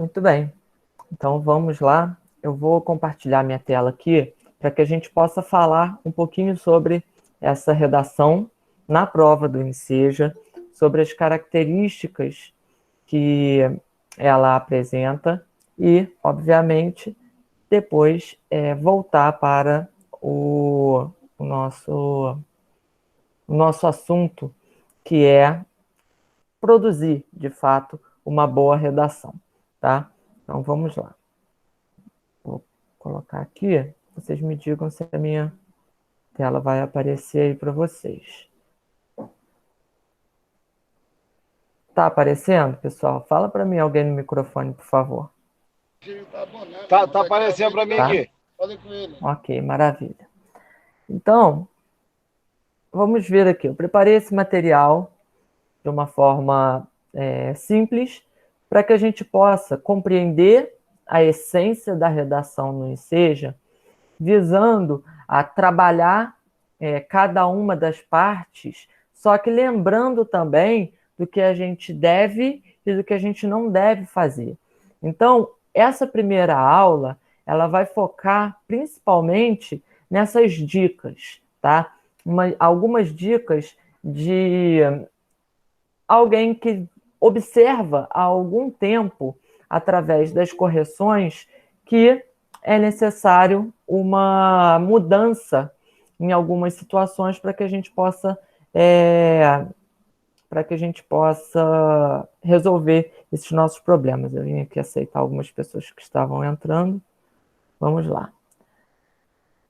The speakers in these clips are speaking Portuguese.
Muito bem. Então, vamos lá. Eu vou compartilhar minha tela aqui para que a gente possa falar um pouquinho sobre essa redação na prova do Enseja, sobre as características que ela apresenta e, obviamente, depois voltar para o nosso assunto, que é produzir, de fato, uma boa redação, tá? Então, vamos lá. Vou colocar aqui, vocês me digam se a minha tela vai aparecer aí para vocês. Tá aparecendo, pessoal? Fala para mim alguém no microfone, por favor. Tá aparecendo para mim aqui. Ok, maravilha. Então, vamos ver aqui. Eu preparei esse material de uma forma simples para que a gente possa compreender a essência da redação no Enseja, visando a trabalhar cada uma das partes, só que lembrando também do que a gente deve e do que a gente não deve fazer. Então, essa primeira aula, ela vai focar principalmente nessas dicas, tá? Algumas dicas de alguém que observa há algum tempo, através das correções, que é necessário uma mudança em algumas situações para que a gente possa resolver esses nossos problemas. Eu vim aqui aceitar algumas pessoas que estavam entrando. Vamos lá.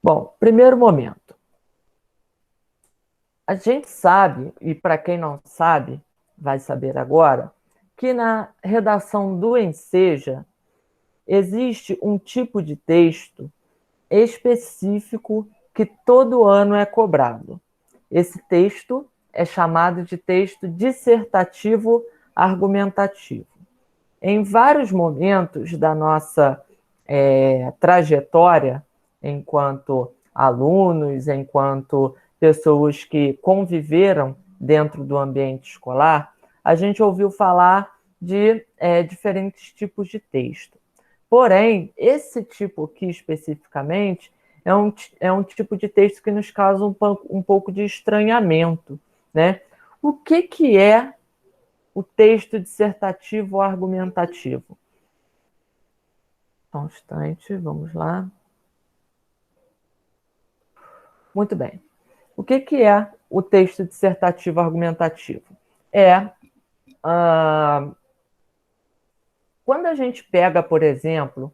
Bom, primeiro momento. A gente sabe, e para quem não sabe, vai saber agora, que na redação do Enseja existe um tipo de texto específico que todo ano é cobrado. Esse texto é chamado de texto dissertativo argumentativo. Em vários momentos da nossa trajetória, enquanto alunos, enquanto pessoas que conviveram dentro do ambiente escolar, a gente ouviu falar de diferentes tipos de texto. Porém, esse tipo aqui especificamente é um tipo de texto que nos causa um pouco de estranhamento, né? O que é o texto dissertativo argumentativo? Só um instante, vamos lá. Muito bem. O que é o texto dissertativo argumentativo? Quando a gente pega, por exemplo,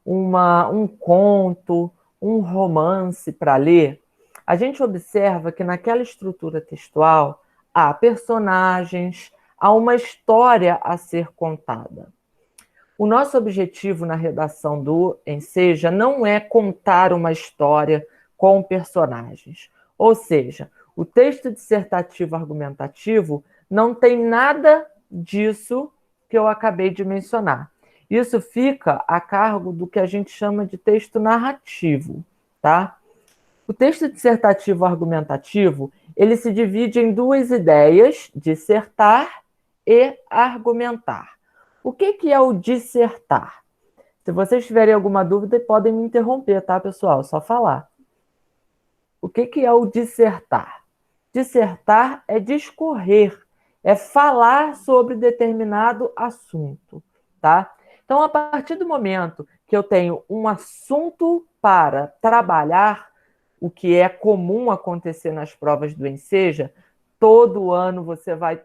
um conto, um romance para ler, a gente observa que naquela estrutura textual há personagens, há uma história a ser contada. O nosso objetivo na redação do Enseja não é contar uma história com personagens. Ou seja, o texto dissertativo argumentativo não tem nada disso que eu acabei de mencionar. Isso fica a cargo do que a gente chama de texto narrativo, tá? O texto dissertativo argumentativo, ele se divide em duas ideias, dissertar e argumentar. O que é o dissertar? Se vocês tiverem alguma dúvida, podem me interromper, tá, pessoal? Só falar. O que é o dissertar? Dissertar é discorrer, é falar sobre determinado assunto, tá? Então, a partir do momento que eu tenho um assunto para trabalhar, o que é comum acontecer nas provas do Enseja, todo ano você vai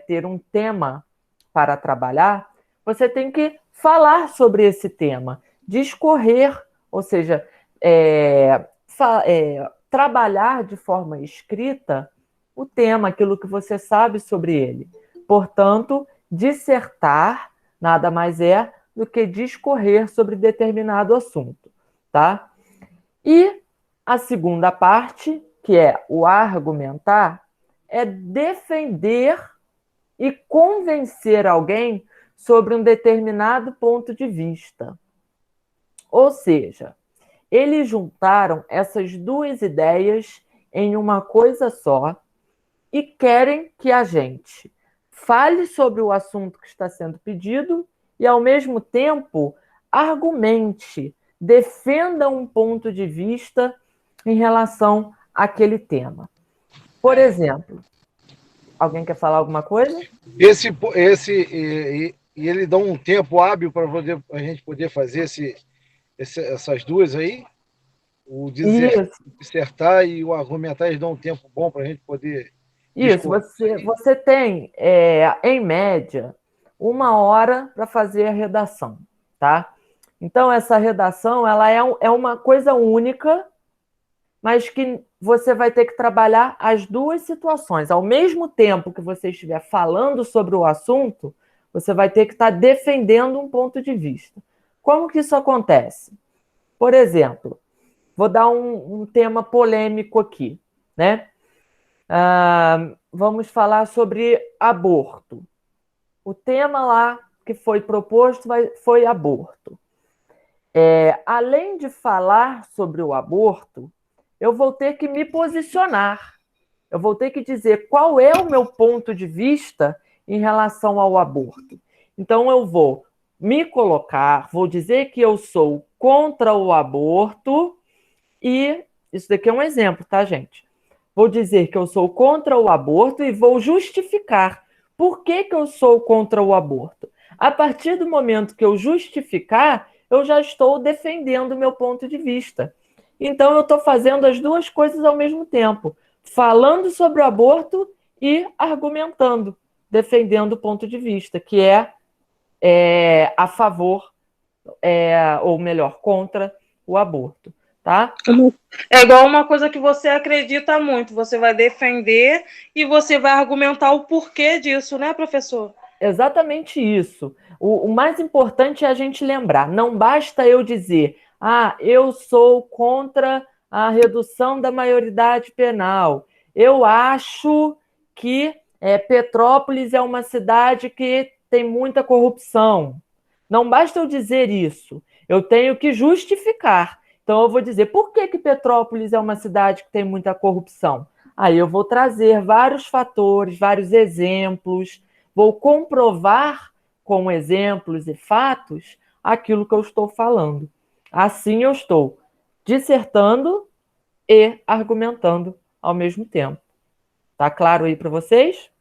ter um tema para trabalhar, você tem que falar sobre esse tema, discorrer, ou seja, trabalhar de forma escrita o tema, aquilo que você sabe sobre ele. Portanto, dissertar nada mais é do que discorrer sobre determinado assunto, tá? E a segunda parte, que é o argumentar, é defender e convencer alguém sobre um determinado ponto de vista. Ou seja, eles juntaram essas duas ideias em uma coisa só e querem que a gente fale sobre o assunto que está sendo pedido e, ao mesmo tempo, argumente, defenda um ponto de vista em relação àquele tema. Por exemplo, alguém quer falar alguma coisa? E ele dá um tempo hábil para a gente poder fazer essas duas aí? O dissertar e o argumentar, eles dão um tempo bom para a gente poder Isso, você tem, em média, 1 hora para fazer a redação, tá? Então, essa redação ela é uma coisa única, mas que você vai ter que trabalhar as duas situações. Ao mesmo tempo que você estiver falando sobre o assunto, você vai ter que estar defendendo um ponto de vista. Como que isso acontece? Por exemplo, vou dar um tema polêmico aqui, né? Vamos falar sobre aborto. O tema lá que foi proposto foi aborto. Além de falar sobre o aborto, eu vou ter que me posicionar. Eu vou ter que dizer qual é o meu ponto de vista em relação ao aborto. Então, eu vou me colocar, vou dizer que eu sou contra o aborto e isso daqui é um exemplo, tá, gente? Vou dizer que eu sou contra o aborto e vou justificar por que eu sou contra o aborto. A partir do momento que eu justificar, eu já estou defendendo o meu ponto de vista. Então, eu estou fazendo as duas coisas ao mesmo tempo, falando sobre o aborto e argumentando, defendendo o ponto de vista, que é a favor, ou melhor, contra o aborto. Tá? É igual uma coisa que você acredita muito, você vai defender e você vai argumentar o porquê disso, né, professor? Exatamente isso. O mais importante é a gente lembrar, não basta eu dizer, eu sou contra a redução da maioridade penal, eu acho que Petrópolis é uma cidade que tem muita corrupção. Não basta eu dizer isso, eu tenho que justificar. Então, eu vou dizer, por que Petrópolis é uma cidade que tem muita corrupção? Aí eu vou trazer vários fatores, vários exemplos, vou comprovar com exemplos e fatos aquilo que eu estou falando. Assim eu estou dissertando e argumentando ao mesmo tempo. Tá claro aí para vocês?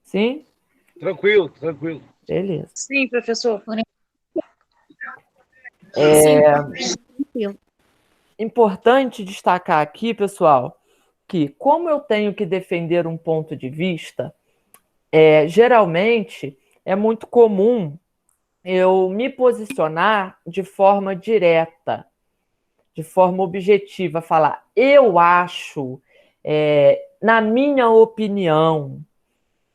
Sim? Tranquilo, tranquilo. Beleza. Sim, professor. Importante destacar aqui, pessoal, que como eu tenho que defender um ponto de vista, geralmente é muito comum eu me posicionar de forma direta, de forma objetiva, falar eu acho, na minha opinião.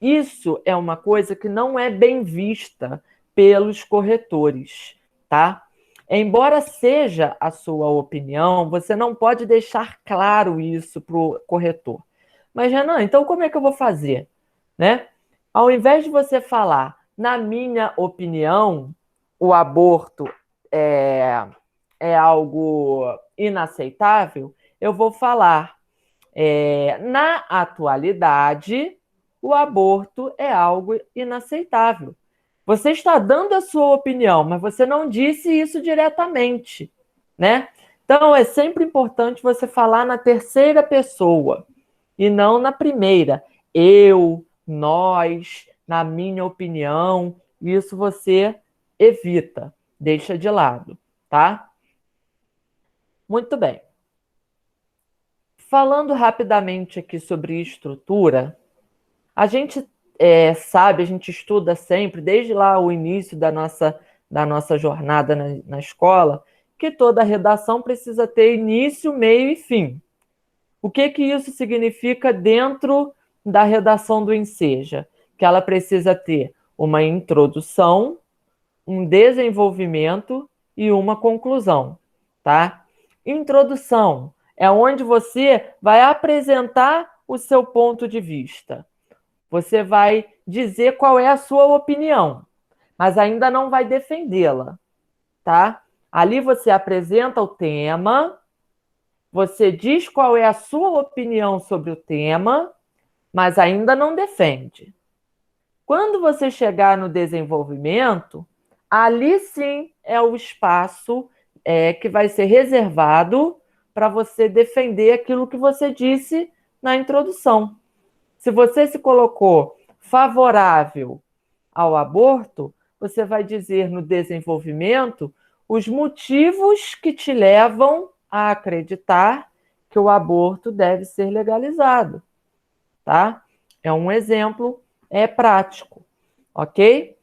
Isso é uma coisa que não é bem vista pelos corretores, tá? Embora seja a sua opinião, você não pode deixar claro isso para o corretor. Mas, Renan, então como é que eu vou fazer? Né? Ao invés de você falar, na minha opinião, o aborto é algo inaceitável, eu vou falar, na atualidade, o aborto é algo inaceitável. Você está dando a sua opinião, mas você não disse isso diretamente, né? Então, é sempre importante você falar na terceira pessoa e não na primeira. Eu, nós, na minha opinião, isso você evita, deixa de lado, tá? Muito bem. Falando rapidamente aqui sobre estrutura, a gente sabe, a gente estuda sempre, desde lá o início da nossa jornada na escola, que toda redação precisa ter início, meio e fim. O que isso significa dentro da redação do Enseja? Que ela precisa ter uma introdução, um desenvolvimento e uma conclusão, tá? Introdução é onde você vai apresentar o seu ponto de vista. Você vai dizer qual é a sua opinião, mas ainda não vai defendê-la, tá? Ali você apresenta o tema, você diz qual é a sua opinião sobre o tema, mas ainda não defende. Quando você chegar no desenvolvimento, ali sim é o espaço que vai ser reservado para você defender aquilo que você disse na introdução. Se você se colocou favorável ao aborto, você vai dizer no desenvolvimento os motivos que te levam a acreditar que o aborto deve ser legalizado, tá? É um exemplo prático, ok?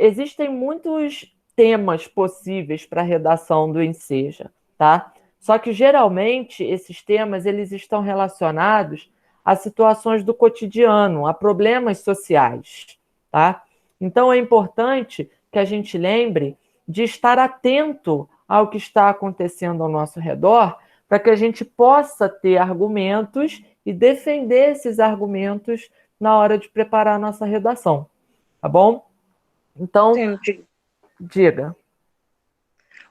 Existem muitos temas possíveis para a redação do Enseja, tá? Só que geralmente esses temas eles estão relacionados a situações do cotidiano, a problemas sociais, tá? Então é importante que a gente lembre de estar atento ao que está acontecendo ao nosso redor, para que a gente possa ter argumentos e defender esses argumentos na hora de preparar a nossa redação, tá bom? Então, Entendi. diga.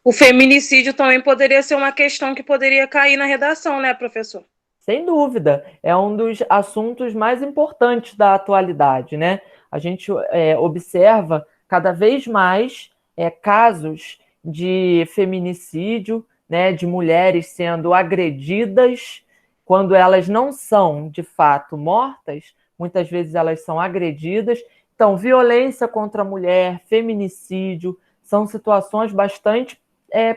O feminicídio também poderia ser uma questão que poderia cair na redação, né, professor? Sem dúvida, é um dos assuntos mais importantes da atualidade, né? A gente observa cada vez mais casos de feminicídio, né, de mulheres sendo agredidas quando elas não são de fato mortas, muitas vezes elas são agredidas. Então, violência contra a mulher, feminicídio, são situações bastante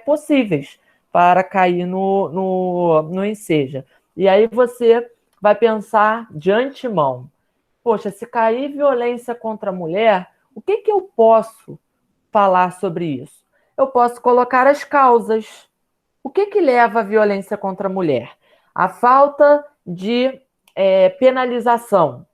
possíveis para cair no Enseja. E aí você vai pensar de antemão, poxa, se cair violência contra a mulher, o que eu posso falar sobre isso? Eu posso colocar as causas. O que leva à violência contra a mulher? A falta de penalização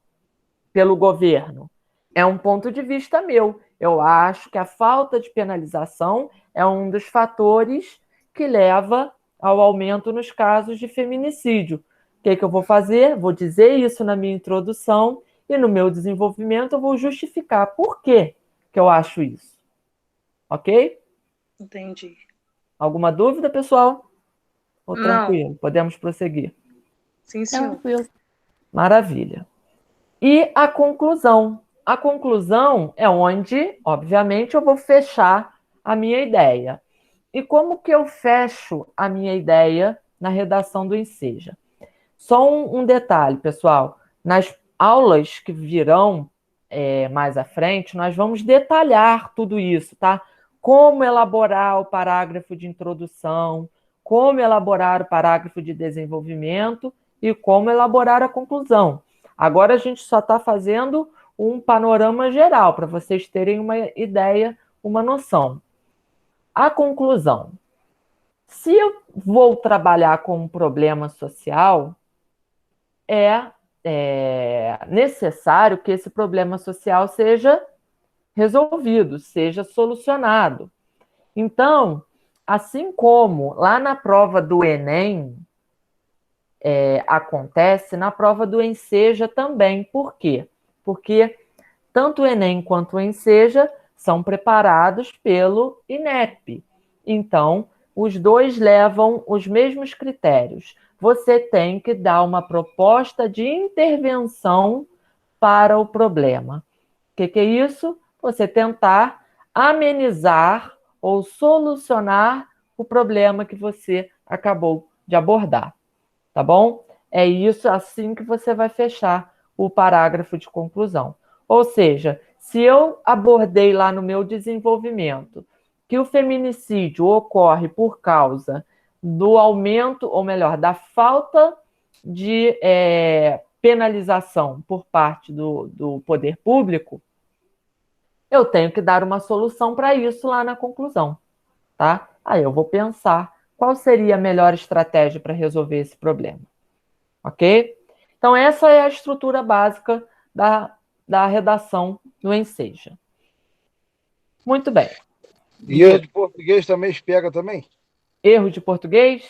pelo governo. É um ponto de vista meu. Eu acho que a falta de penalização é um dos fatores que leva ao aumento nos casos de feminicídio. O que eu vou fazer? Vou dizer isso na minha introdução e no meu desenvolvimento eu vou justificar por que eu acho isso. Ok? Entendi. Alguma dúvida, pessoal? Ou Não. tranquilo? Podemos prosseguir? Sim, senhor. Tranquilo. Maravilha. E a conclusão. A conclusão é onde, obviamente, eu vou fechar a minha ideia. E como que eu fecho a minha ideia na redação do Enseja? Só um detalhe, pessoal. Nas aulas que virão mais à frente, nós vamos detalhar tudo isso, tá? Como elaborar o parágrafo de introdução, como elaborar o parágrafo de desenvolvimento e como elaborar a conclusão. Agora a gente só está fazendo um panorama geral, para vocês terem uma ideia, uma noção. A conclusão. Se eu vou trabalhar com um problema social, é necessário que esse problema social seja resolvido, seja solucionado. Então, assim como lá na prova do Enem acontece, na prova do Enseja também. Por quê? Porque tanto o Enem quanto o Enseja são preparados pelo INEP. Então, os dois levam os mesmos critérios. Você tem que dar uma proposta de intervenção para o problema. O que é isso? Você tentar amenizar ou solucionar o problema que você acabou de abordar. Tá bom? É isso assim que você vai fechar o parágrafo de conclusão. Ou seja, se eu abordei lá no meu desenvolvimento que o feminicídio ocorre por causa do aumento, ou melhor, da falta de penalização por parte do poder público, eu tenho que dar uma solução para isso lá na conclusão, tá? Aí eu vou pensar qual seria a melhor estratégia para resolver esse problema, ok? Então, essa é a estrutura básica da redação no Enseja. Muito bem. E erro de português também pega também? Erro de português?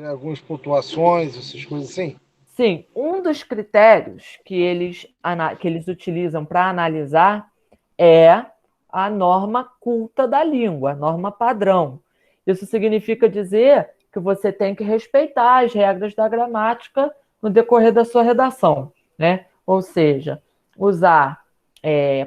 Algumas pontuações, essas coisas assim? Sim, um dos critérios que eles utilizam para analisar é a norma culta da língua, a norma padrão. Isso significa dizer que você tem que respeitar as regras da gramática no decorrer da sua redação, né? Ou seja, usar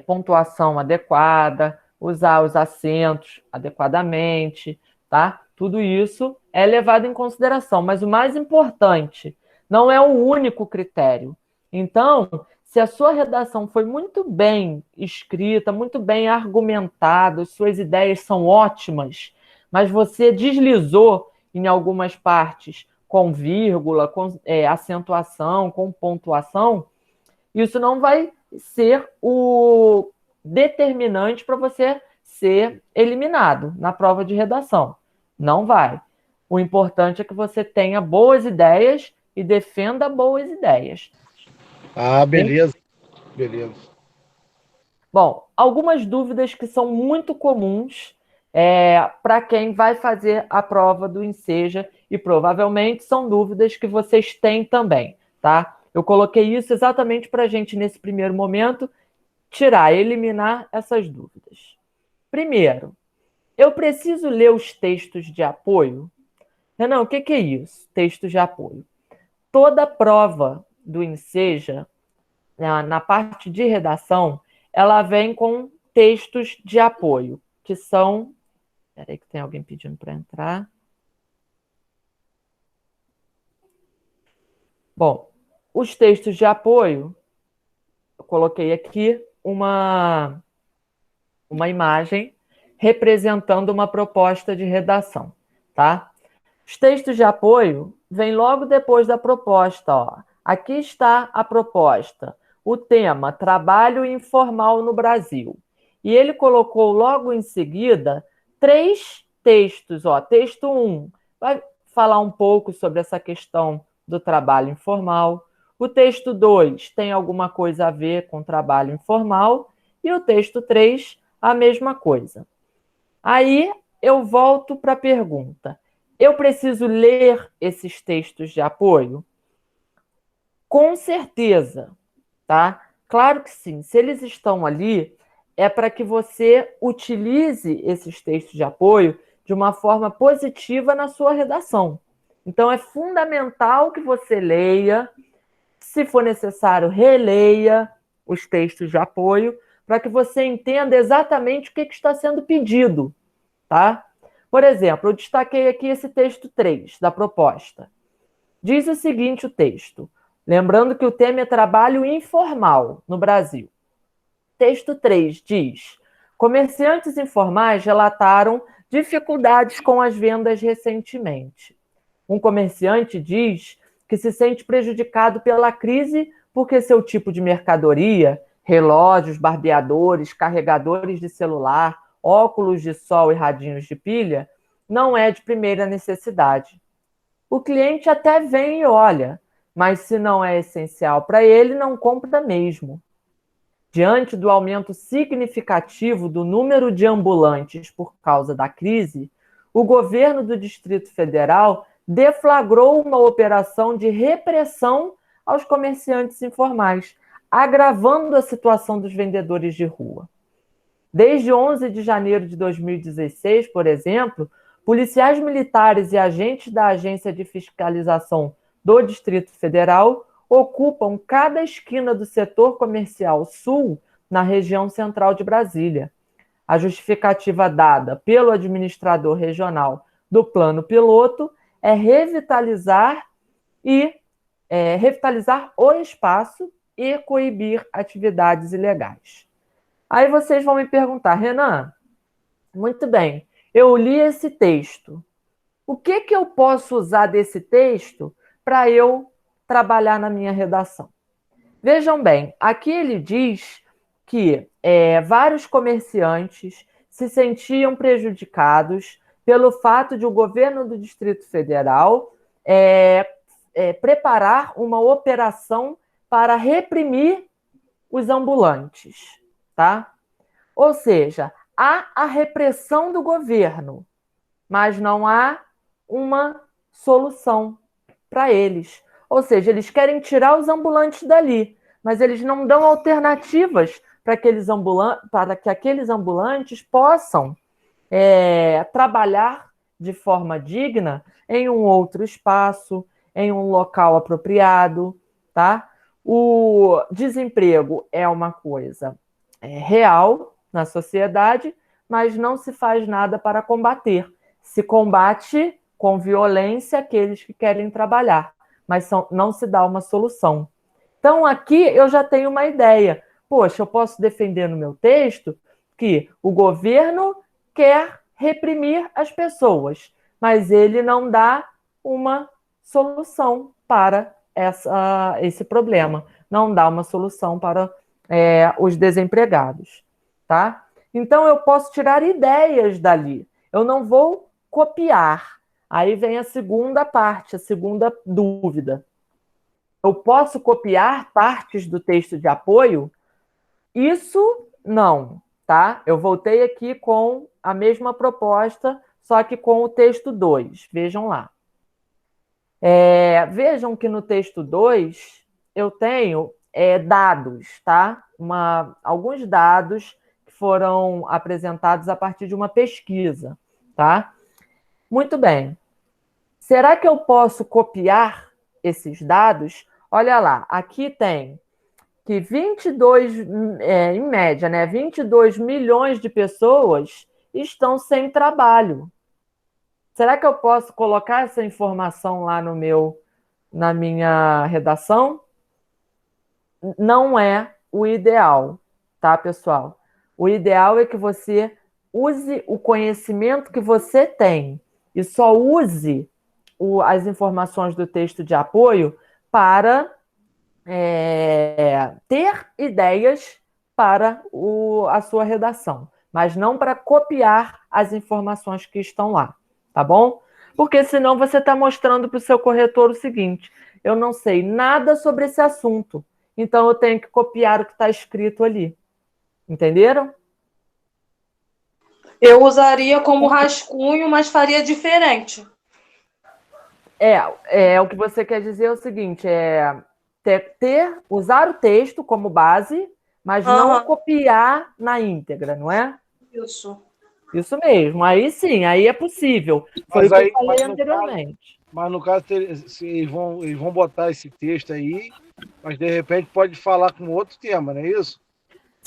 pontuação adequada, usar os acentos adequadamente, tá? Tudo isso é levado em consideração, mas o mais importante não é o único critério. Então, se a sua redação foi muito bem escrita, muito bem argumentada, suas ideias são ótimas, mas você deslizou em algumas partes com vírgula, com acentuação, com pontuação, isso não vai ser o determinante para você ser eliminado na prova de redação. Não vai. O importante é que você tenha boas ideias e defenda boas ideias. Ah, beleza. Beleza. Bom, algumas dúvidas que são muito comuns para quem vai fazer a prova do Enseja e provavelmente são dúvidas que vocês têm também, tá? Eu coloquei isso exatamente para a gente, nesse primeiro momento, eliminar essas dúvidas. Primeiro, eu preciso ler os textos de apoio? Renan, o que é isso? Textos de apoio. Toda prova do Enseja, na parte de redação, ela vem com textos de apoio, que são... Espera aí que tem alguém pedindo para entrar. Bom, os textos de apoio, eu coloquei aqui uma imagem representando uma proposta de redação, tá? Os textos de apoio vêm logo depois da proposta, ó. Aqui está a proposta. O tema, trabalho informal no Brasil. E ele colocou logo em seguida 3 textos, ó. Texto 1 vai falar um pouco sobre essa questão do trabalho informal. O texto 2 tem alguma coisa a ver com trabalho informal. E o texto 3, a mesma coisa. Aí eu volto para a pergunta. Eu preciso ler esses textos de apoio? Com certeza, tá? Claro que sim. Se eles estão ali, é para que você utilize esses textos de apoio de uma forma positiva na sua redação. Então, é fundamental que você leia, se for necessário, releia os textos de apoio, para que você entenda exatamente o que está sendo pedido, tá? Por exemplo, eu destaquei aqui esse texto 3 da proposta. Diz o seguinte o texto, lembrando que o tema é trabalho informal no Brasil. Texto 3 diz, comerciantes informais relataram dificuldades com as vendas recentemente. Um comerciante diz que se sente prejudicado pela crise porque seu tipo de mercadoria, relógios, barbeadores, carregadores de celular, óculos de sol e radinhos de pilha, não é de primeira necessidade. O cliente até vem e olha, mas se não é essencial para ele, não compra mesmo. Diante do aumento significativo do número de ambulantes por causa da crise, o governo do Distrito Federal deflagrou uma operação de repressão aos comerciantes informais, agravando a situação dos vendedores de rua. Desde 11 de janeiro de 2016, por exemplo, policiais militares e agentes da Agência de Fiscalização do Distrito Federal ocupam cada esquina do setor comercial sul na região central de Brasília. A justificativa dada pelo administrador regional do plano piloto é revitalizar o espaço e coibir atividades ilegais. Aí vocês vão me perguntar, Renan, muito bem, eu li esse texto. O que eu posso usar desse texto para eu trabalhar na minha redação? Vejam bem, aqui ele diz que vários comerciantes se sentiam prejudicados pelo fato de o governo do Distrito Federal preparar uma operação para reprimir os ambulantes, tá? Ou seja, há a repressão do governo, mas não há uma solução para eles. Ou seja, eles querem tirar os ambulantes dali, mas eles não dão alternativas para que aqueles ambulantes possam trabalhar de forma digna em um outro espaço, em um local apropriado, tá? O desemprego é uma coisa real na sociedade, mas não se faz nada para combater. Se combate com violência aqueles que querem trabalhar, mas não se dá uma solução. Então, aqui eu já tenho uma ideia. Poxa, eu posso defender no meu texto que o governo quer reprimir as pessoas, mas ele não dá uma solução para esse problema, não dá uma solução para os desempregados, tá? Então, eu posso tirar ideias dali. Eu não vou copiar. Aí vem a segunda parte, a segunda dúvida. Eu posso copiar partes do texto de apoio? Isso não, tá? Eu voltei aqui com a mesma proposta, só que com o texto 2. Vejam lá. Vejam que no texto 2 eu tenho dados, tá? Alguns dados que foram apresentados a partir de uma pesquisa, tá? Muito bem. Será que eu posso copiar esses dados? Olha lá, aqui tem que 22, em média, né, 22 milhões de pessoas estão sem trabalho. Será que eu posso colocar essa informação lá na minha redação? Não é o ideal, tá, pessoal? O ideal é que você use o conhecimento que você tem e só use as informações do texto de apoio para ter ideias para a sua redação, mas não para copiar as informações que estão lá, tá bom? Porque senão você está mostrando para o seu corretor o seguinte: eu não sei nada sobre esse assunto, então eu tenho que copiar o que está escrito ali. Entenderam? Eu usaria como rascunho, mas faria diferente. O que você quer dizer é o seguinte: usar o texto como base, mas não copiar na íntegra, não é? Isso mesmo. Aí sim, aí é possível. Foi o que eu falei anteriormente. Mas no caso, eles vão botar esse texto aí, mas de repente pode falar com outro tema, não é isso?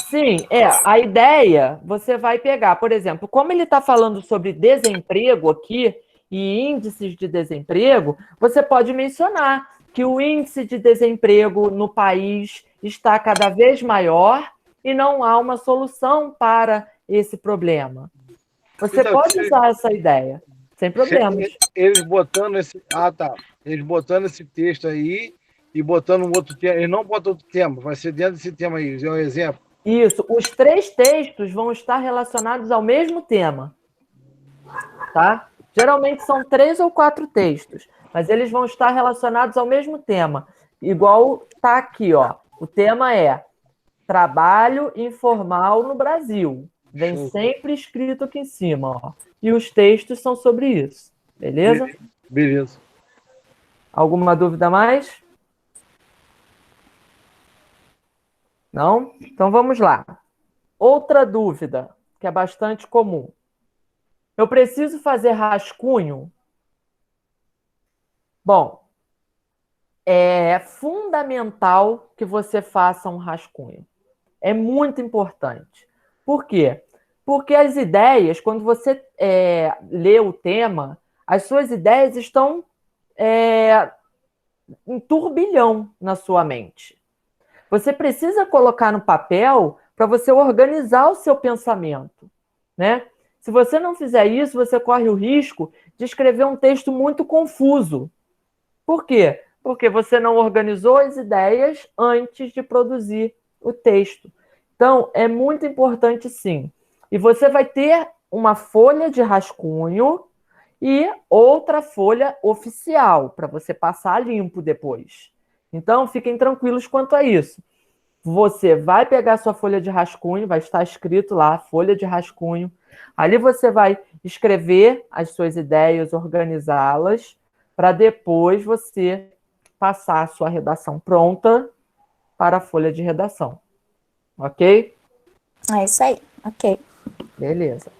Sim, a ideia, você vai pegar, por exemplo, como ele está falando sobre desemprego aqui e índices de desemprego, você pode mencionar que o índice de desemprego no país está cada vez maior e não há uma solução para esse problema. Você pode usar essa ideia, sem problemas. Eles botando esse texto aí e botando um outro tema, eles não botam outro tema, vai ser dentro desse tema aí, é um exemplo. Isso, os 3 textos vão estar relacionados ao mesmo tema, tá? Geralmente são 3 ou 4 textos, mas eles vão estar relacionados ao mesmo tema. Igual tá aqui, ó. O tema é trabalho informal no Brasil. Vem sempre escrito aqui em cima, ó. E os textos são sobre isso. Beleza? Beleza. Alguma dúvida mais? Não? Então vamos lá. Outra dúvida, que é bastante comum. Eu preciso fazer rascunho? Bom, é fundamental que você faça um rascunho. É muito importante. Por quê? Porque as ideias, quando você lê o tema, as suas ideias estão em turbilhão na sua mente. Você precisa colocar no papel para você organizar o seu pensamento, né? Se você não fizer isso, você corre o risco de escrever um texto muito confuso. Por quê? Porque você não organizou as ideias antes de produzir o texto. Então, é muito importante, sim. E você vai ter uma folha de rascunho e outra folha oficial, para você passar limpo depois. Então, fiquem tranquilos quanto a isso. Você vai pegar sua folha de rascunho, vai estar escrito lá, folha de rascunho. Ali você vai escrever as suas ideias, organizá-las, para depois você passar a sua redação pronta para a folha de redação. Ok? É isso aí, ok. Beleza.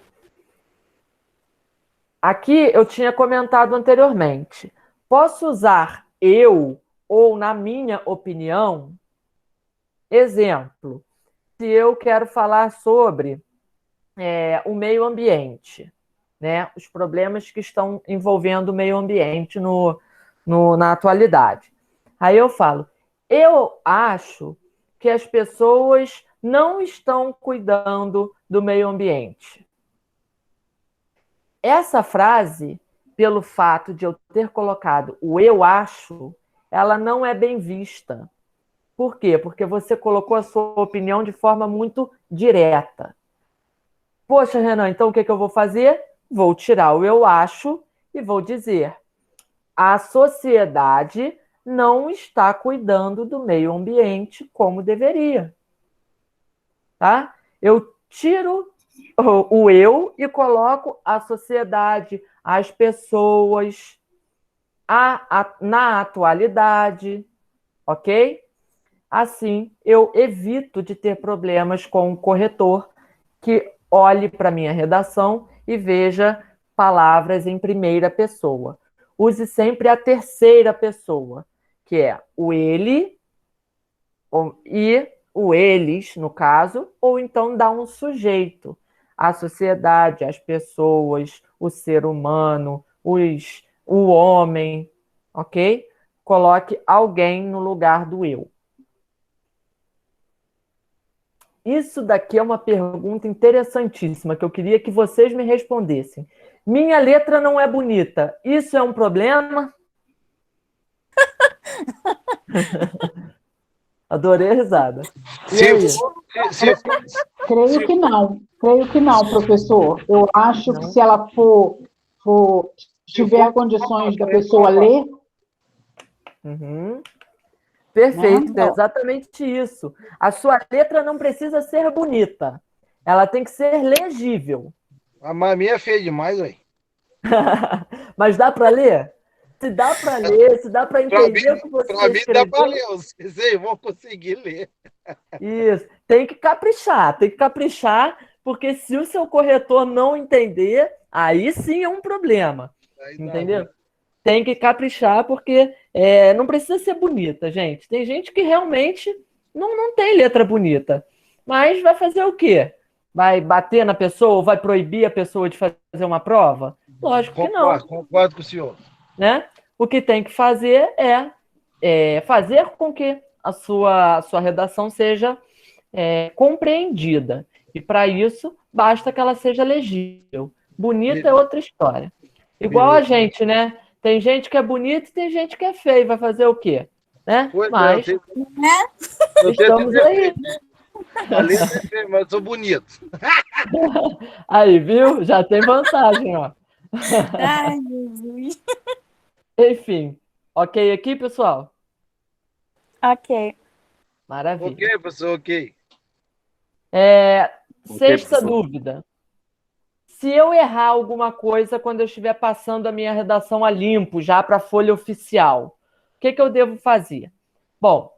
Aqui eu tinha comentado anteriormente. Posso usar eu ou na minha opinião? Exemplo. se eu quero falar sobre o meio ambiente, né? Os problemas que estão envolvendo o meio ambiente na atualidade. Aí eu falo, eu acho que as pessoas não estão cuidando do meio ambiente. Essa frase, pelo fato de eu ter colocado o eu acho, ela não é bem vista. Por quê? Porque você colocou a sua opinião de forma muito direta. Poxa, Renan, então o que eu vou fazer? Vou tirar o eu acho e vou dizer: a sociedade não está cuidando do meio ambiente como deveria. Tá? Eu tiro o eu e coloco a sociedade, as pessoas, na atualidade, ok? Assim, eu evito de ter problemas com o corretor que olhe para a minha redação e veja palavras em primeira pessoa. Use sempre a terceira pessoa, que é o ele e o eles, no caso, ou então dá um sujeito. A sociedade, as pessoas, o ser humano, o homem, ok? Coloque alguém no lugar do eu. Isso daqui é uma pergunta interessantíssima que eu queria que vocês me respondessem. Minha letra não é bonita. Isso é um problema? Adorei a risada. E aí? Creio que não, professor. Eu acho que se ela tiver condições da pessoa ler. Uhum. Perfeito, Né? é exatamente isso. A sua letra não precisa ser bonita. Ela tem que ser legível. A minha é feia demais, aí. Mas dá para ler? Se dá para ler, se dá para entender o que você escreveu... Para mim dá para ler, vocês vão conseguir ler. Isso, tem que caprichar, porque se o seu corretor não entender, aí sim é um problema, entendeu? Tem que caprichar, porque não precisa ser bonita, gente. Tem gente que realmente não tem letra bonita, mas vai fazer o quê? Vai bater na pessoa ou vai proibir a pessoa de fazer uma prova? Lógico que não. Concordo com o senhor. Né? O que tem que fazer é fazer com que a sua redação seja compreendida. E para isso, basta que ela seja legível. Bonita é outra história. Igual a gente, né? Tem gente que é bonita e tem gente que é feia. Vai fazer o quê? Né? Mas estamos aí. Mas eu sou bonito. Aí, viu? Já tem vantagem, ó. Ai, Jesus. Enfim. Ok aqui, pessoal? Ok. Maravilha. Ok, professor, ok. Sexta dúvida. Se eu errar alguma coisa quando eu estiver passando a minha redação a limpo, já para a folha oficial, o que eu devo fazer? Bom,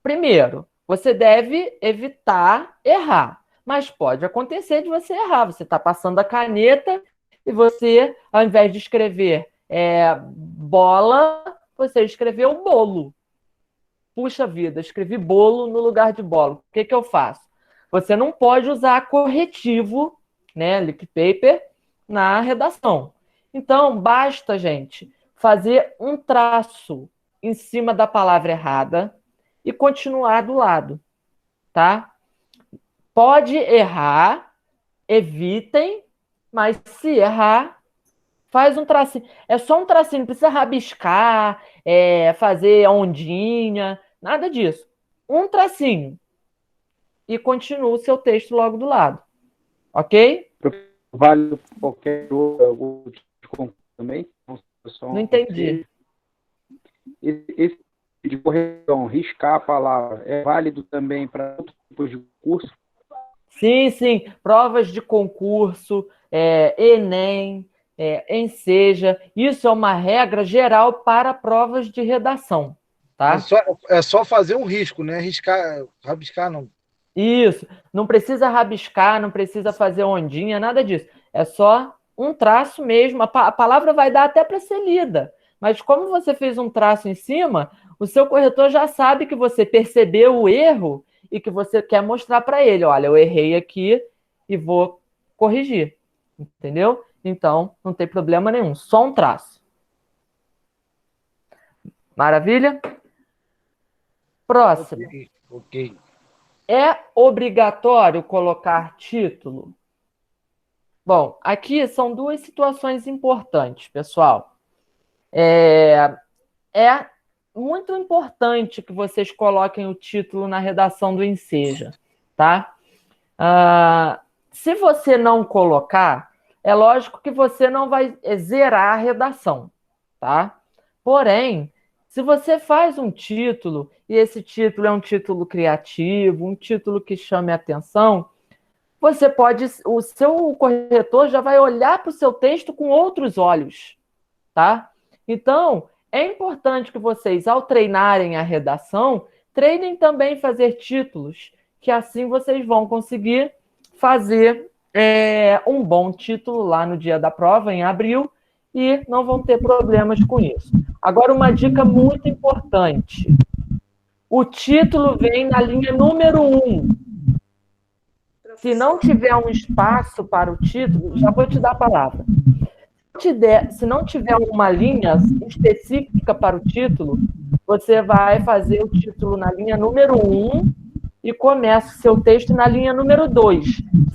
primeiro, você deve evitar errar. Mas pode acontecer de você errar. Você está passando a caneta e você, ao invés de escrever bola, você escreveu bolo. Puxa vida, escrevi bolo no lugar de bola. O que eu faço? Você não pode usar corretivo, né, lick paper, na redação. Então, basta, gente, fazer um traço em cima da palavra errada e continuar do lado, tá? Pode errar, evitem, mas se errar, faz um tracinho. É só um tracinho, não precisa rabiscar, fazer ondinha, nada disso. Um tracinho. E continua o seu texto logo do lado. Ok? Vale qualquer outro concurso também? Não entendi. Esse de correção, riscar a palavra, é válido também para outros tipos de concurso? Sim, sim. Provas de concurso, Enem, Enseja. Isso é uma regra geral para provas de redação. Tá? É só fazer um risco, né? Rabiscar não. Isso. Não precisa rabiscar, não precisa fazer ondinha, nada disso. É só um traço mesmo. A palavra vai dar até para ser lida. Mas como você fez um traço em cima, o seu corretor já sabe que você percebeu o erro e que você quer mostrar para ele, olha, eu errei aqui e vou corrigir, entendeu? Então, não tem problema nenhum, só um traço. Maravilha? Próximo. Ok. É obrigatório colocar título? Bom, aqui são duas situações importantes, pessoal. É muito importante que vocês coloquem o título na redação do Enseja, tá? Se você não colocar, é lógico que você não vai zerar a redação, tá? Porém, se você faz um título, e esse título é um título criativo, um título que chame a atenção, você pode, o seu corretor já vai olhar para o seu texto com outros olhos, tá? Então, é importante que vocês, ao treinarem a redação, treinem também fazer títulos, que assim vocês vão conseguir fazer um bom título lá no dia da prova, em abril, e não vão ter problemas com isso. Agora, uma dica muito importante. O título vem na linha número 1. Se não tiver um espaço para o título, já vou te dar a palavra. Se não tiver uma linha específica para o título, você vai fazer o título na linha número 1 e começa o seu texto na linha número 2,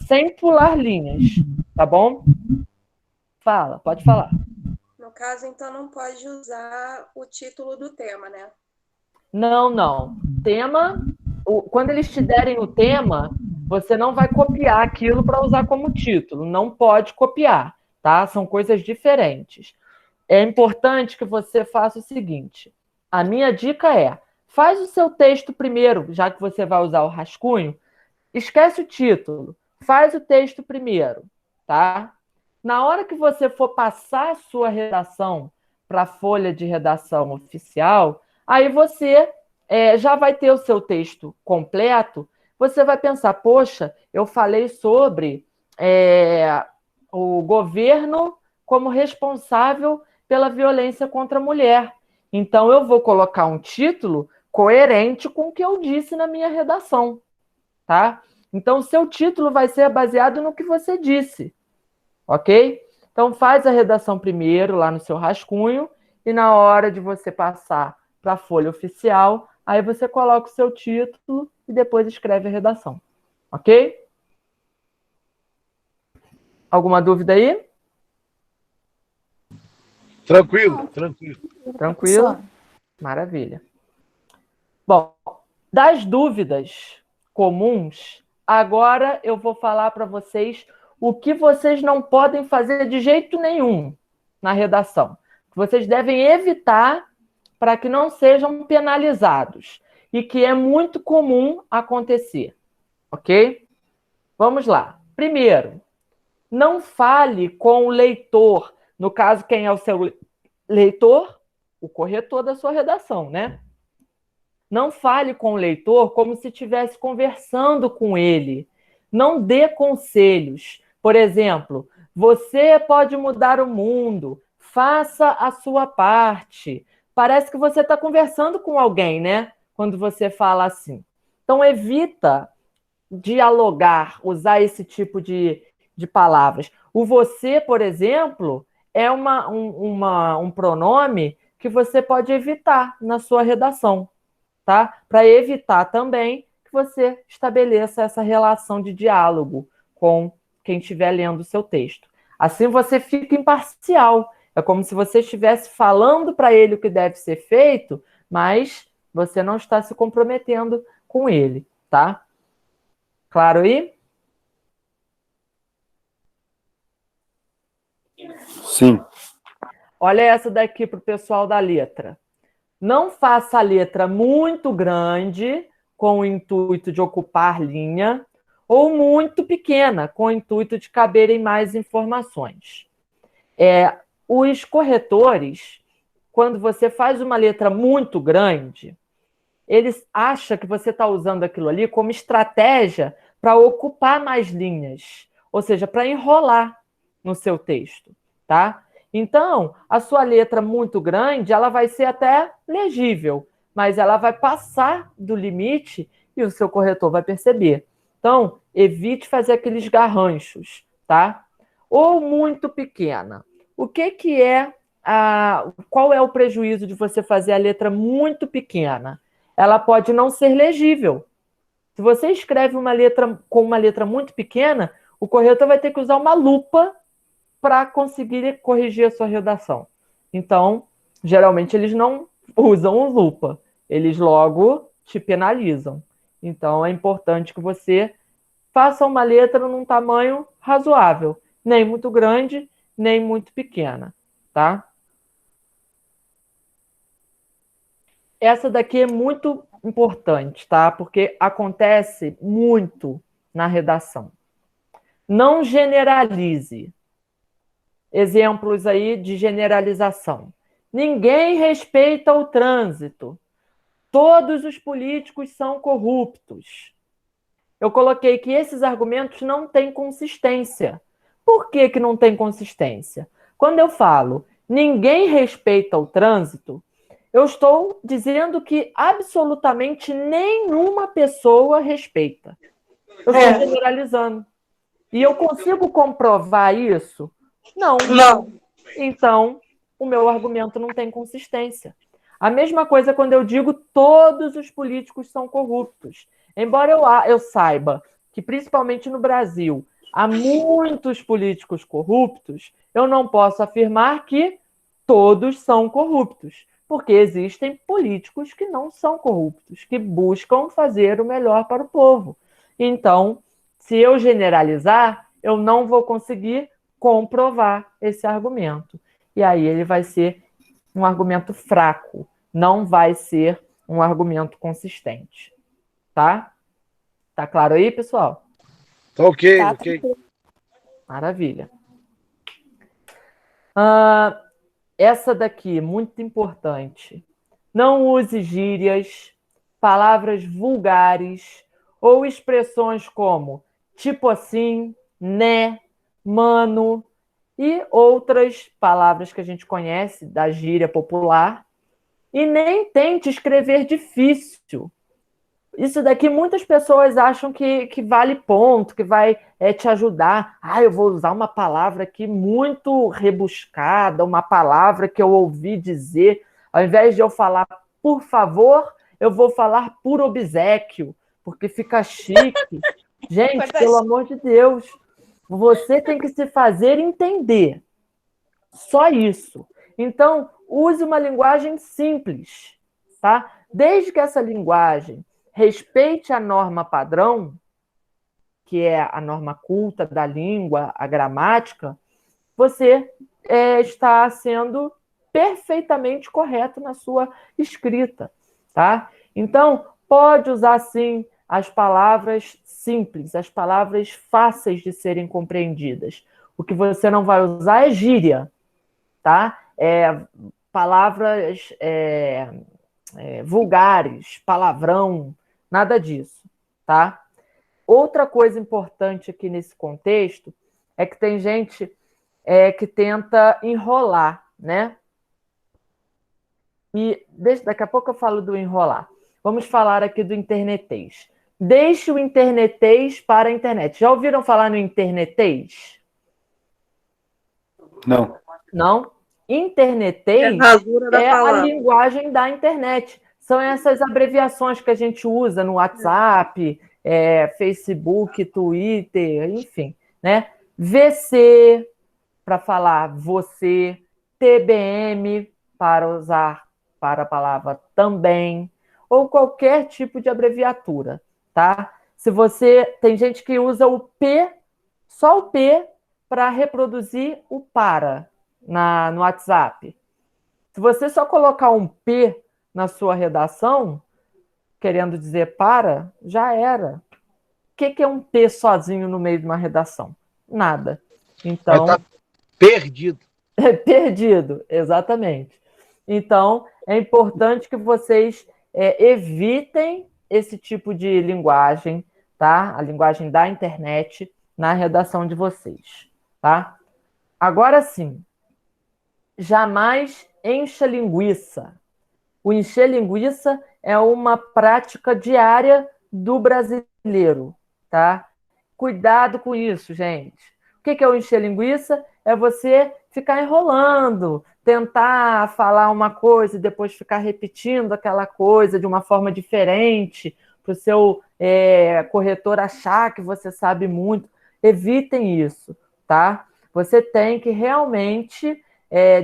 sem pular linhas, tá bom? Fala, pode falar. No caso, então, não pode usar o título do tema, né? Não. Tema, quando eles te derem o tema, você não vai copiar aquilo para usar como título. Não pode copiar, tá? São coisas diferentes. É importante que você faça o seguinte. A minha dica é, faz o seu texto primeiro, já que você vai usar o rascunho, esquece o título, faz o texto primeiro, tá? Na hora que você for passar a sua redação para a folha de redação oficial, aí você já vai ter o seu texto completo, você vai pensar, poxa, eu falei sobre o governo como responsável pela violência contra a mulher. Então, eu vou colocar um título coerente com o que eu disse na minha redação, tá? Então, o seu título vai ser baseado no que você disse, ok? Então, faz a redação primeiro lá no seu rascunho e na hora de você passar para a folha oficial, aí você coloca o seu título e depois escreve a redação, ok? Alguma dúvida aí? Tranquilo. Tranquilo? Maravilha. Bom, das dúvidas comuns, agora eu vou falar para vocês o que vocês não podem fazer de jeito nenhum na redação. Que vocês devem evitar para que não sejam penalizados e que é muito comum acontecer, ok? Vamos lá. Primeiro, não fale com o leitor. No caso, quem é o seu leitor? O corretor da sua redação, né? Não fale com o leitor como se estivesse conversando com ele. Não dê conselhos. Por exemplo, você pode mudar o mundo, faça a sua parte. Parece que você está conversando com alguém, né? Quando você fala assim. Então, evita dialogar, usar esse tipo de palavras. O você, por exemplo, é um pronome que você pode evitar na sua redação, tá? Para evitar também que você estabeleça essa relação de diálogo com quem estiver lendo o seu texto. Assim você fica imparcial. É como se você estivesse falando para ele o que deve ser feito, mas você não está se comprometendo com ele, tá? Claro aí? Sim. Olha essa daqui para o pessoal da letra. Não faça a letra muito grande, com o intuito de ocupar linha, ou muito pequena, com o intuito de caberem mais informações. Os corretores, quando você faz uma letra muito grande, eles acham que você está usando aquilo ali como estratégia para ocupar mais linhas, ou seja, para enrolar no seu texto, tá? Então, a sua letra muito grande, ela vai ser até legível, mas ela vai passar do limite e o seu corretor vai perceber. Então, evite fazer aqueles garranchos, tá? Ou muito pequena. O que é qual é o prejuízo de você fazer a letra muito pequena? Ela pode não ser legível. Se você escreve uma letra com uma letra muito pequena, o corretor vai ter que usar uma lupa para conseguir corrigir a sua redação. Então, geralmente eles não usam lupa, eles logo te penalizam. Então, é importante que você faça uma letra num tamanho razoável, nem muito grande, nem muito pequena, tá? Essa daqui é muito importante, tá? Porque acontece muito na redação. Não generalize. Exemplos aí de generalização. Ninguém respeita o trânsito. Todos os políticos são corruptos. Eu coloquei que esses argumentos não têm consistência. Por que que não tem consistência? Quando eu falo ninguém respeita o trânsito, eu estou dizendo que absolutamente nenhuma pessoa respeita. Eu estou generalizando. E eu consigo comprovar isso? Não. Então, o meu argumento não tem consistência. A mesma coisa quando eu digo todos os políticos são corruptos. Embora eu saiba que, principalmente no Brasil, há muitos políticos corruptos, eu não posso afirmar que todos são corruptos, porque existem políticos que não são corruptos, que buscam fazer o melhor para o povo. Então, se eu generalizar, eu não vou conseguir comprovar esse argumento. E aí ele vai ser um argumento fraco, não vai ser um argumento consistente. Tá? Tá claro aí, pessoal? Tá ok, Tá, ok. Maravilha. Essa daqui, muito importante. Não use gírias, palavras vulgares ou expressões como tipo assim, né, mano e outras palavras que a gente conhece da gíria popular. E nem tente escrever difícil. Isso daqui muitas pessoas acham que vale ponto, que vai te ajudar. Eu vou usar uma palavra aqui muito rebuscada, uma palavra que eu ouvi dizer. Ao invés de eu falar por favor, eu vou falar por obséquio, porque fica chique. Gente, pelo amor de Deus, você tem que se fazer entender. Só isso. Então, use uma linguagem simples, tá? Desde que essa linguagem respeite a norma padrão, que é a norma culta da língua, a gramática, você está sendo perfeitamente correto na sua escrita, tá? Então, pode usar, sim, as palavras simples, as palavras fáceis de serem compreendidas. O que você não vai usar é gíria, tá? Palavras vulgares, palavrão, nada disso, tá? Outra coisa importante aqui nesse contexto é que tem gente que tenta enrolar, né? E daqui a pouco eu falo do enrolar. Vamos falar aqui do internetês. Deixe o internetês para a internet. Já ouviram falar no internetês? Não. Não? Internetês é a linguagem da internet. São essas abreviações que a gente usa no WhatsApp, Facebook, Twitter, enfim, né? VC, para falar você, TBM, para usar para a palavra também, ou qualquer tipo de abreviatura, tá? Se você... Tem gente que usa o P, só o P, para reproduzir o para no WhatsApp. Se você só colocar um P na sua redação, querendo dizer para, já era. O que é um P sozinho no meio de uma redação? Nada. Então, vai estar perdido. Perdido, exatamente. Então, é importante que vocês evitem esse tipo de linguagem, tá? A linguagem da internet na redação de vocês, tá? Agora sim, jamais encha linguiça. O encher linguiça é uma prática diária do brasileiro, tá? Cuidado com isso, gente. O que é o encher linguiça? É você ficar enrolando, tentar falar uma coisa e depois ficar repetindo aquela coisa de uma forma diferente, para o seu corretor achar que você sabe muito. Evitem isso, tá? Você tem que realmente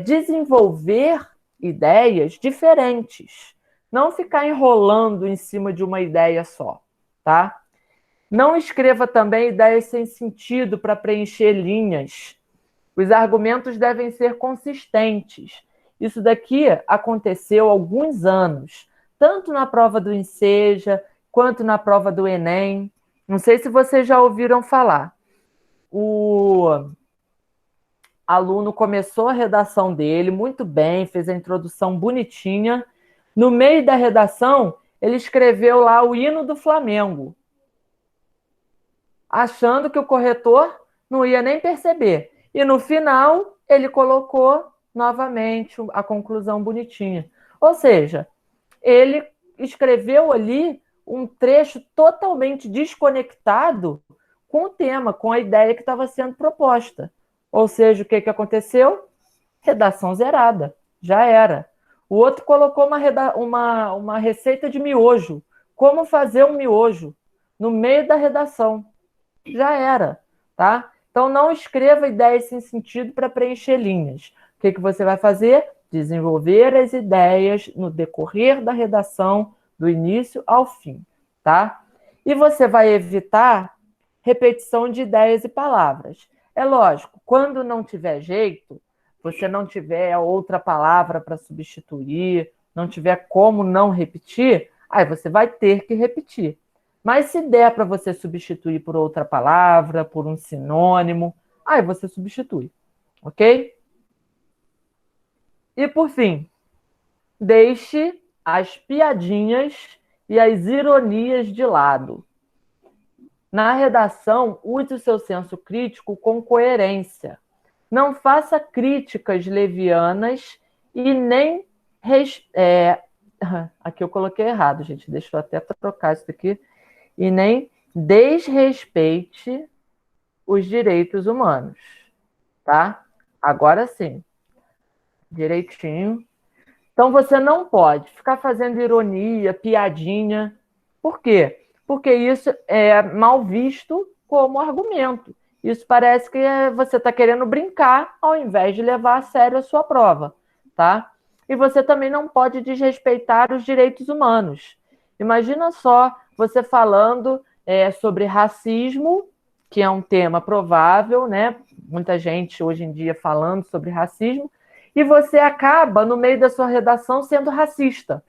desenvolver ideias diferentes. Não ficar enrolando em cima de uma ideia só, tá? Não escreva também ideias sem sentido para preencher linhas. Os argumentos devem ser consistentes. Isso daqui aconteceu há alguns anos, tanto na prova do Enseja, quanto na prova do Enem. Não sei se vocês já ouviram falar. O aluno começou a redação dele muito bem, fez a introdução bonitinha. No meio da redação, ele escreveu lá o hino do Flamengo, achando que o corretor não ia nem perceber. E no final, ele colocou novamente a conclusão bonitinha. Ou seja, ele escreveu ali um trecho totalmente desconectado com o tema, com a ideia que estava sendo proposta. Ou seja, o que aconteceu? Redação zerada. Já era. O outro colocou uma receita de miojo. Como fazer um miojo no meio da redação. Já era, tá? Então, não escreva ideias sem sentido para preencher linhas. O que você vai fazer? Desenvolver as ideias no decorrer da redação, do início ao fim, tá? E você vai evitar repetição de ideias e palavras. É lógico, quando não tiver jeito, você não tiver outra palavra para substituir, não tiver como não repetir, aí você vai ter que repetir. Mas se der para você substituir por outra palavra, por um sinônimo, aí você substitui, ok? E por fim, deixe as piadinhas e as ironias de lado. Na redação, use o seu senso crítico com coerência. Não faça críticas levianas e nem... Aqui eu coloquei errado, gente. Deixa eu até trocar isso aqui. E nem desrespeite os direitos humanos. Tá? Agora sim. Direitinho. Então, você não pode ficar fazendo ironia, piadinha. Por quê? Porque isso é mal visto como argumento. Isso parece que você está querendo brincar ao invés de levar a sério a sua prova, tá? E você também não pode desrespeitar os direitos humanos. Imagina só você falando sobre racismo, que é um tema provável, né? Muita gente hoje em dia falando sobre racismo, e você acaba, no meio da sua redação, sendo racista,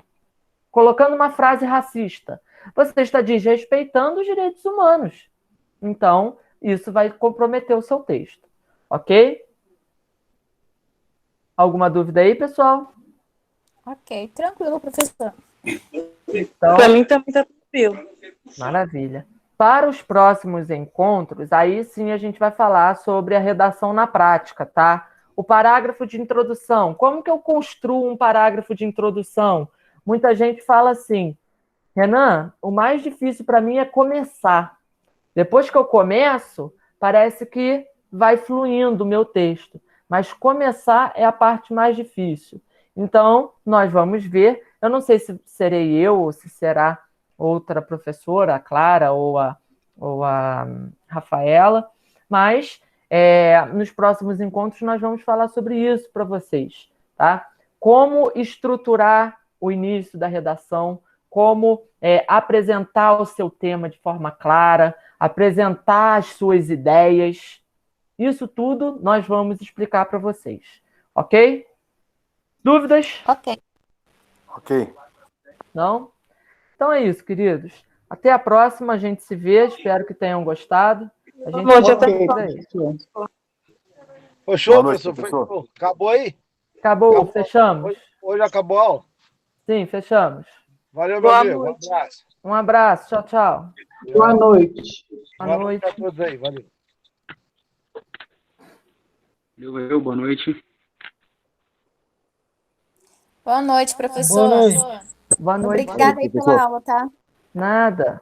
colocando uma frase racista. Você está desrespeitando os direitos humanos. Então, isso vai comprometer o seu texto. Ok? Alguma dúvida aí, pessoal? Ok, tranquilo, professor. Então, Para mim também está tranquilo. Maravilha. Para os próximos encontros, aí sim a gente vai falar sobre a redação na prática, tá? O parágrafo de introdução. Como que eu construo um parágrafo de introdução? Muita gente fala assim, Renan, o mais difícil para mim é começar. Depois que eu começo, parece que vai fluindo o meu texto. Mas começar é a parte mais difícil. Então, nós vamos ver. Eu não sei se serei eu ou se será outra professora, a Clara ou a Rafaela, mas nos próximos encontros nós vamos falar sobre isso para vocês, tá? Como estruturar o início da redação, como apresentar o seu tema de forma clara, apresentar as suas ideias. Isso tudo nós vamos explicar para vocês, ok? Dúvidas? Ok. Ok. Não? Então é isso, queridos. Até a próxima, a gente se vê. Espero que tenham gostado. A gente Bom dia, volta Ok, por aí. professor. Ô, show, Boa noite, professor. professor. Acabou aí? Acabou, fechamos. Hoje acabou a aula? Sim, fechamos. Valeu, meu Boa amigo. noite. Um abraço. Um abraço. Tchau, tchau. Boa noite. Boa noite. a todos aí. Valeu. Valeu, boa noite. Boa noite, professor. Boa noite. Obrigada aí pela aula, tá? Nada.